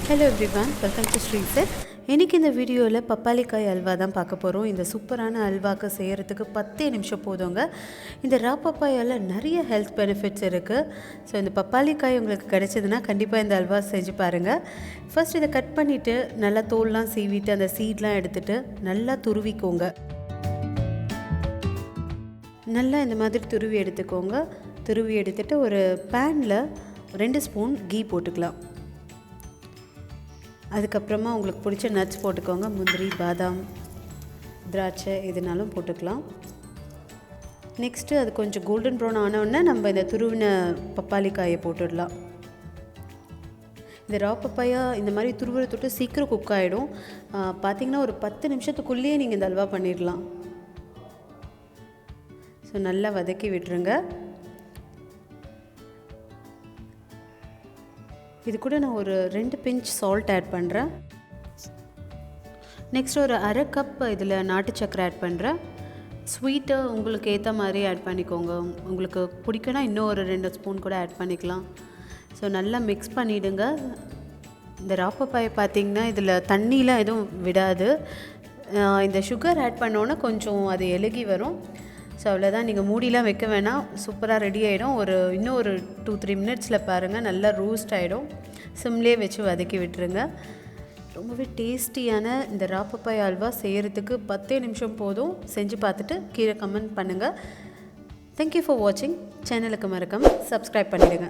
Hello everyone, welcome to SRISEN. இன்னைக்கு இந்த வீடியோவில் பப்பாளிக்காய் அல்வா தான் பார்க்க போகிறோம். இந்த சூப்பரான அல்வாக்கு செய்கிறதுக்கு 10 நிமிஷம் போதுங்க. இந்த ரா பப்பாயாவில் நிறைய ஹெல்த் பெனிஃபிட்ஸ் இருக்குது. ஸோ இந்த பப்பாளிக்காய் உங்களுக்கு கிடைச்சதுன்னா கண்டிப்பாக இந்த அல்வா செஞ்சு பாருங்கள். ஃபர்ஸ்ட் இதை கட் பண்ணிவிட்டு நல்லா தோல்லாம் சீவிட்டு அந்த சீட்லாம் எடுத்துகிட்டு நல்லா துருவிக்கோங்க. நல்லா இந்த மாதிரி துருவி எடுத்துக்கோங்க. துருவி எடுத்துகிட்டு ஒரு பேனில் 2 ஸ்பூன் கீ போட்டுக்கலாம். அதுக்கப்புறமா உங்களுக்கு பிடிச்ச நட்ஸ் போட்டுக்கோங்க. முந்திரி, பாதாம், திராட்சை எதுனாலும் போட்டுக்கலாம். நெக்ஸ்ட்டு அது கொஞ்சம் கோல்டன் ப்ரௌன் ஆனவுடனே நம்ம இந்த துருவின பப்பாளிக்காயை போட்டுடலாம். இந்த ரா பப்பாயா இந்த மாதிரி துருவரை தொட்டு சீக்கிரம் குக் ஆகிடும். பார்த்திங்கன்னா ஒரு 10 நிமிஷத்துக்குள்ளேயே நீங்கள் இந்த அல்வா பண்ணிடலாம். ஸோ நல்லா வதக்கி விட்டுருங்க. இது கூட நான் ஒரு 2 பிஞ்ச் சால்ட் ஆட் பண்ணுறேன். நெக்ஸ்ட் ஒரு அரை கப் இதில் நாட்டு சக்கரை ஆட் பண்ணுறேன். ஸ்வீட்டை உங்களுக்கு ஏற்ற மாதிரி ஆட் பண்ணிக்கோங்க. உங்களுக்கு பிடிக்குன்னா இன்னும் ஒரு 2 ஸ்பூன் கூட ஆட் பண்ணிக்கலாம். ஸோ நல்லா மிக்ஸ் பண்ணிவிடுங்க. இந்த ரா பப்பாயை பார்த்திங்கன்னா இதில் தண்ணிலாம் எதுவும் விடாது. இந்த சுகர் ஆட் பண்ணோன்னே கொஞ்சம் அது எழுகி வரும். ஸோ அவ்வளோதான், நீங்கள் மூடிலாம் வைக்க வேணாம், சூப்பராக ரெடி ஆகிடும். இன்னும் ஒரு 2-3 மினிட்ஸில் பாருங்கள் நல்லா ரோஸ்ட் ஆகிடும். சிம்லேயே வச்சு வதக்கி விட்டுருங்க. ரொம்பவே டேஸ்டியான இந்த ரா பப்பாயா அல்வா செய்கிறதுக்கு 10 நிமிஷம் போதும். செஞ்சு பார்த்துட்டு கீழே கமெண்ட் பண்ணுங்கள். தேங்க்யூ ஃபார் வாட்சிங். சேனலுக்கு மறக்காமல் சப்ஸ்கிரைப் பண்ணிவிடுங்க.